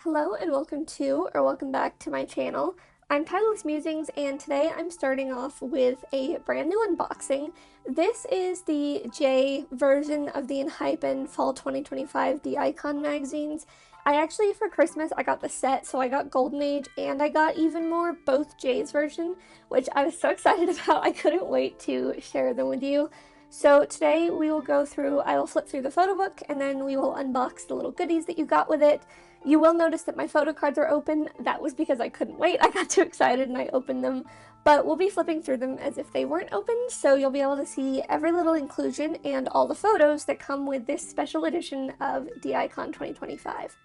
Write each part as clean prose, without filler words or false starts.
Hello and welcome back to my channel. I'm Titleless Musings and today I'm starting off with a brand new unboxing. This is the J version of the Enhypen Fall 2025 The Icon magazines. For Christmas, I got the set, so I got Golden Age and I got Even More, both J's version, which I was so excited about. I couldn't wait to share them with you. So today I will flip through the photo book and then we will unbox the little goodies that you got with it. You will notice that my photo cards are open. That was because I couldn't wait. I got too excited and I opened them. But we'll be flipping through them as if they weren't open, so you'll be able to see every little inclusion and all the photos that come with this special edition of D-Icon 2025.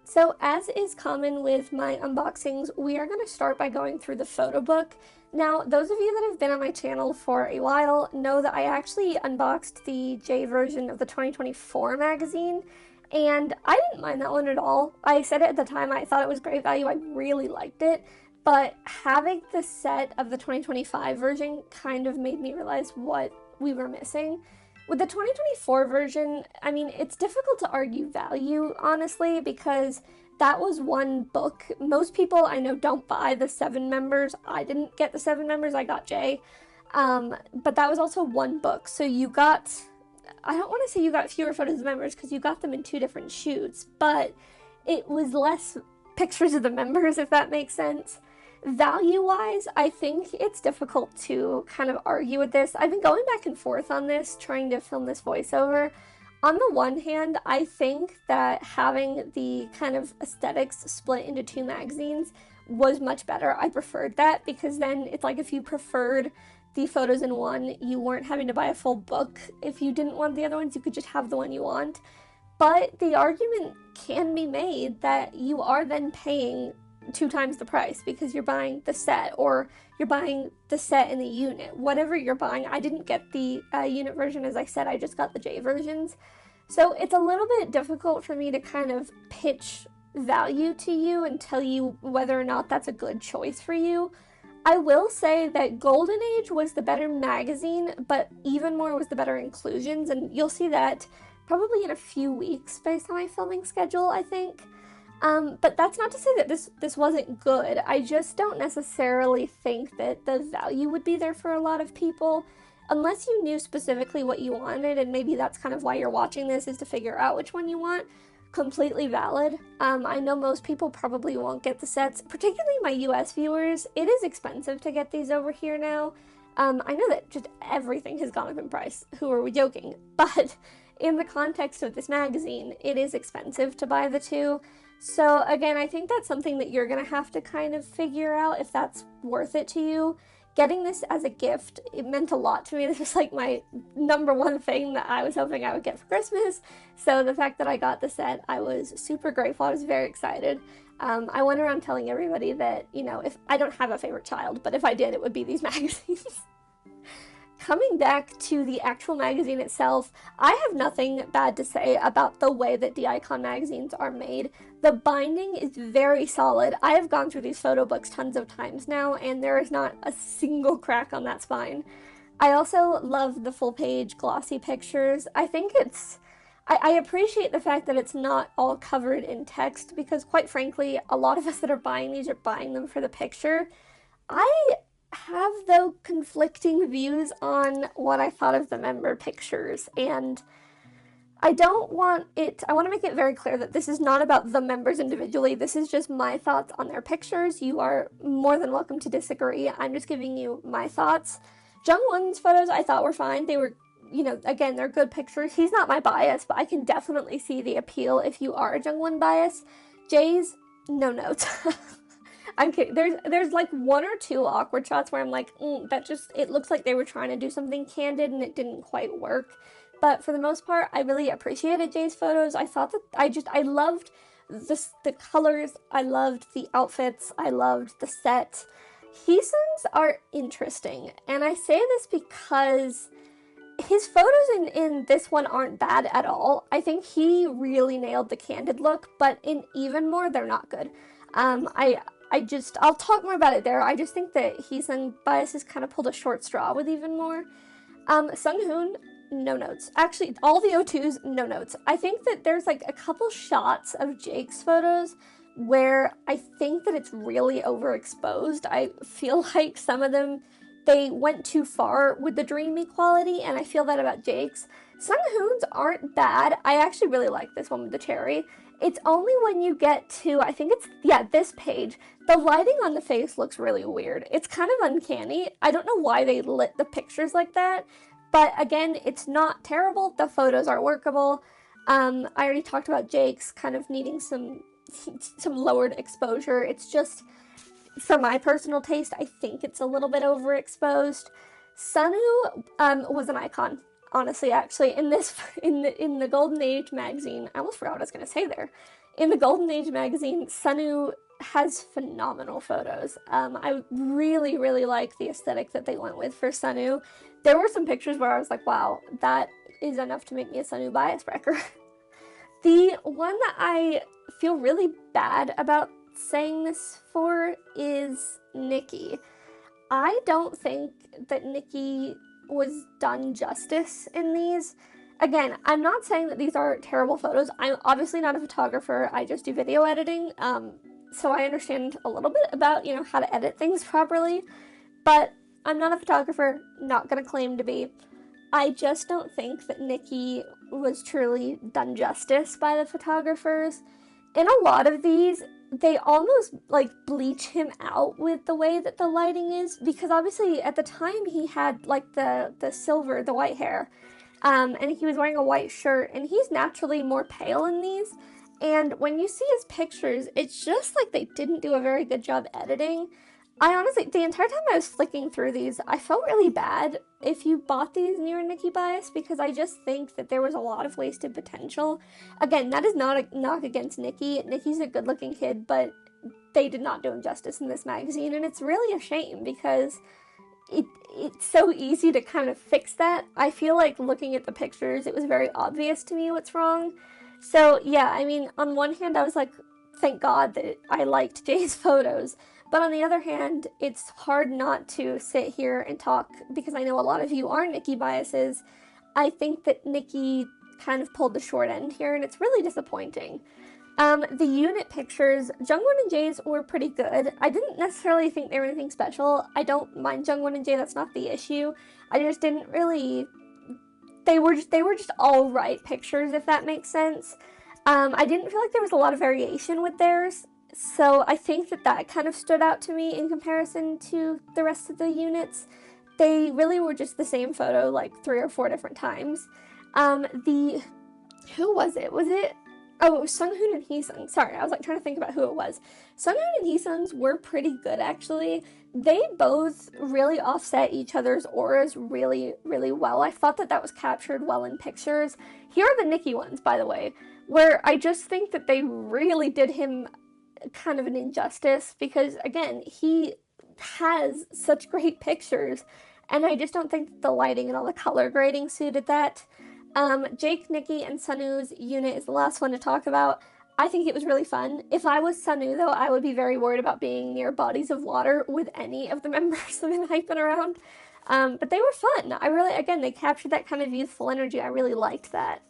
So as is common with my unboxings, we are going to start by going through the photo book. Now, those of you that have been on my channel for a while know that I actually unboxed the J version of the 2024 magazine, and I didn't mind that one at all. I said it at the time, I thought it was great value, I really liked it, but having the set of the 2025 version kind of made me realize what we were missing. With the 2024 version, I mean, it's difficult to argue value, honestly, because that was one book. Most people I know don't buy the 7 members. I didn't get the 7 members, I got J. But that was also one book. So you got, I don't want to say you got fewer photos of members because you got them in 2 different shoots, but it was less pictures of the members, if that makes sense. Value-wise, I think it's difficult to kind of argue with this. I've been going back and forth on this, trying to film this voiceover. On the one hand, I think that having the kind of aesthetics split into 2 magazines was much better. I preferred that because then it's like if you preferred the photos in one, you weren't having to buy a full book. If you didn't want the other ones, you could just have the one you want. But the argument can be made that you are then paying 2 times the price because you're buying the set, or you're buying the set in the unit. Whatever you're buying, I didn't get the unit version, as I said, I just got the J versions. So it's a little bit difficult for me to kind of pitch value to you and tell you whether or not that's a good choice for you. I will say that Golden Age was the better magazine, but Even More was the better inclusions, and you'll see that probably in a few weeks based on my filming schedule, I think. But that's not to say that this wasn't good. I just don't necessarily think that the value would be there for a lot of people, unless you knew specifically what you wanted, and maybe that's kind of why you're watching this, is to figure out which one you want. Completely valid. I know most people probably won't get the sets, particularly my US viewers. It is expensive to get these over here now. I know that just everything has gone up in price. Who are we joking? But in the context of this magazine, it is expensive to buy the 2. So again, I think that's something that you're going to have to kind of figure out if that's worth it to you. Getting this as a gift, it meant a lot to me. This was like my #1 thing that I was hoping I would get for Christmas. So the fact that I got the set, I was super grateful. I was very excited. I went around telling everybody that, you know, if I don't have a favorite child, but if I did, it would be these magazines. Coming back to the actual magazine itself, I have nothing bad to say about the way that the Icon magazines are made. The binding is very solid. I have gone through these photo books tons of times now, and there is not a single crack on that spine. I also love the full page glossy pictures. I think I appreciate the fact that it's not all covered in text, because quite frankly, a lot of us that are buying these are buying them for the picture. I have, though, conflicting views on what I thought of the member pictures, and I want to make it very clear that this is not about the members individually. This is just my thoughts on their pictures. You are more than welcome to disagree. I'm just giving you my thoughts. Jungwon's photos I thought were fine. They were, you know, again, they're good pictures. He's not my bias, but I can definitely see the appeal if you are a Jungwon bias. Jay's, no notes. I'm kidding. There's like 1 or 2 awkward shots where I'm like, it looks like they were trying to do something candid and it didn't quite work. But for the most part, I really appreciated Jay's photos. I thought that I loved the colors, I loved the outfits, I loved the set. Heesung's are interesting, and I say this because his photos in this one aren't bad at all. I think he really nailed the candid look, but in Even More, they're not good. I I'll talk more about it there. I just think that Heesung Bias has kind of pulled a short straw with even more. Sung-hoon, no notes. Actually, all the O2s, no notes. I think that there's like a couple shots of Jake's photos where I think that it's really overexposed. I feel like some of them, they went too far with the dreamy quality, and I feel that about Jake's. Sung-hoon's aren't bad. I actually really like this one with the cherry. It's only when you get to, I think it's, yeah, this page, the lighting on the face looks really weird. It's kind of uncanny. I don't know why they lit the pictures like that, but again, it's not terrible. The photos are workable. I already talked about Jake's kind of needing some lowered exposure. It's just, for my personal taste, I think it's a little bit overexposed. Sunu was an icon, honestly. Actually, in the Golden Age magazine, I almost forgot what I was going to say there. In the Golden Age magazine, Sunu has phenomenal photos. I really, really like the aesthetic that they went with for Sunu. There were some pictures where I was like, wow, that is enough to make me a Sunu bias wrecker. The one that I feel really bad about saying this for is Nikki. I don't think that Nikki was done justice in these. Again, I'm not saying that these are terrible photos. I'm obviously not a photographer. I just do video editing. So I understand a little bit about, how to edit things properly. But I'm not a photographer, not going to claim to be. I just don't think that Nikki was truly done justice by the photographers. In a lot of these, they almost like bleach him out with the way that the lighting is, because obviously at the time he had like the silver, the white hair, and he was wearing a white shirt, and he's naturally more pale in these. And when you see his pictures, it's just like they didn't do a very good job editing. I honestly, the entire time I was flicking through these, I felt really bad if you bought these and you were Nikki bias, because I just think that there was a lot of wasted potential. Again, that is not a knock against Nikki. Nikki's a good-looking kid, but they did not do him justice in this magazine, and it's really a shame because it's so easy to kind of fix that. I feel like looking at the pictures, it was very obvious to me what's wrong. So yeah, I mean, on one hand, I was like, thank God that I liked Jay's photos. But on the other hand, it's hard not to sit here and talk, because I know a lot of you are Nikki biases. I think that Nikki kind of pulled the short end here, and it's really disappointing. The unit pictures, Jungwon and Jay's were pretty good. I didn't necessarily think they were anything special. I don't mind Jungwon and Jay, that's not the issue. I just didn't really, they were just all right pictures, if that makes sense. I didn't feel like there was a lot of variation with theirs. So I think that kind of stood out to me in comparison to the rest of the units. They really were just the same photo like 3 or 4 different times. Who was it? Oh, it was Sung-hoon and Heesung. Sorry, I was like trying to think about who it was. Sung-hoon and Heesung's were pretty good, actually. They both really offset each other's auras really, really well. I thought that was captured well in pictures. Here are the Nikki ones, by the way, where I just think that they really did him kind of an injustice, because again, he has such great pictures, and I just don't think the lighting and all the color grading suited that. Jake, Nikki, and Sunu's unit is the last one to talk about. I think it was really fun. If I was Sunu, though, I would be very worried about being near bodies of water with any of the members of Enhypen around. But they were fun. Again, they captured that kind of youthful energy. I really liked that.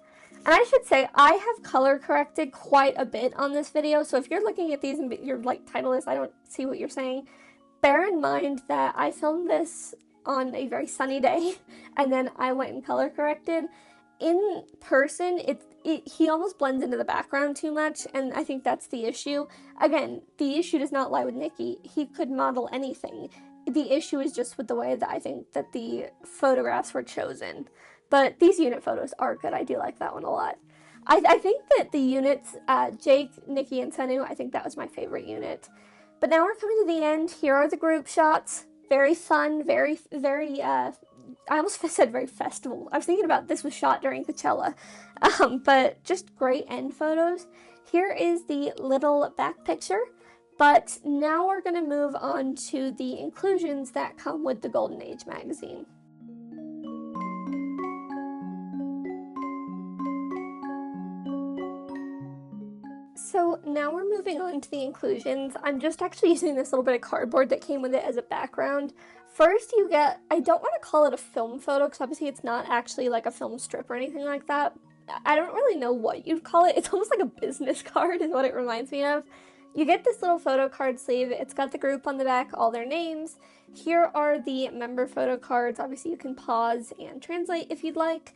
And I should say, I have color corrected quite a bit on this video, so if you're looking at these and your title is, I don't see what you're saying, bear in mind that I filmed this on a very sunny day, and then I went and color corrected. In person, he almost blends into the background too much, and I think that's the issue. Again, the issue does not lie with Nikki. He could model anything. The issue is just with the way that I think that the photographs were chosen. But these unit photos are good. I do like that one a lot. I think that the units, Jake, Nikki, and Sunu, I think that was my favorite unit. But now we're coming to the end. Here are the group shots. Very fun, very, I almost said very festival. I was thinking about this was shot during Coachella. But just great end photos. Here is the little back picture. But now we're going to move on to the inclusions that come with the Golden Age magazine. So now we're moving on to the inclusions. I'm just actually using this little bit of cardboard that came with it as a background. First you get, I don't want to call it a film photo because obviously it's not actually like a film strip or anything like that. I don't really know what you'd call it. It's almost like a business card is what it reminds me of. You get this little photo card sleeve. It's got the group on the back, all their names. Here are the member photo cards. Obviously you can pause and translate if you'd like.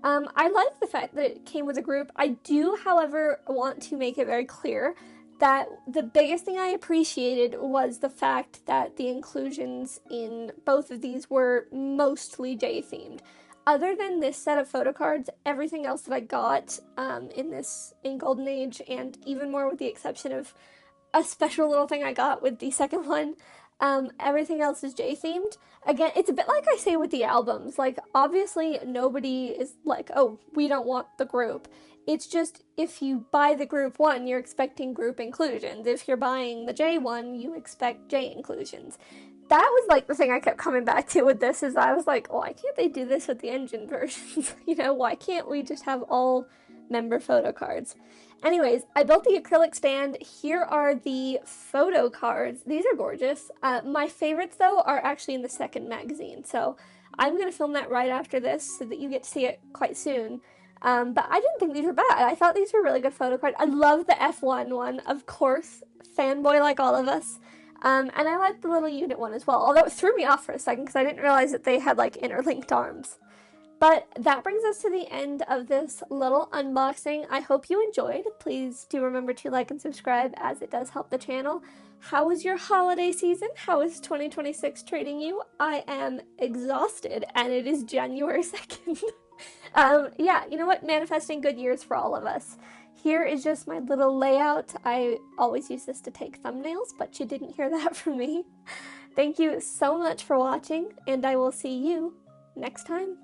I like the fact that it came with a group. I do, however, want to make it very clear that the biggest thing I appreciated was the fact that the inclusions in both of these were mostly J-themed. Other than this set of photo cards, everything else that I got in Golden Age, and even more with the exception of a special little thing I got with the second one, everything else is J-themed. Again, it's a bit like I say with the albums. Like, obviously, nobody is like, oh, we don't want the group. It's just, if you buy the group one, you're expecting group inclusions. If you're buying the J one, you expect J inclusions. That was, like, the thing I kept coming back to with this, is I was like, why can't they do this with the engine versions? You know, why can't we just have all member photo cards? Anyways, I built the acrylic stand. Here are the photo cards. These are gorgeous. My favorites, though, are actually in the second magazine, so I'm going to film that right after this so that you get to see it quite soon. But I didn't think these were bad. I thought these were really good photo cards. I love the F1 one, of course. Fanboy like all of us. And I like the little unit one as well, although it threw me off for a second because I didn't realize that they had, like, interlinked arms. But that brings us to the end of this little unboxing. I hope you enjoyed. Please do remember to like and subscribe, as it does help the channel. How was your holiday season? How is 2026 treating you? I am exhausted, and it is January 2nd. Yeah, you know what? Manifesting good years for all of us. Here is just my little layout. I always use this to take thumbnails, but you didn't hear that from me. Thank you so much for watching, and I will see you next time.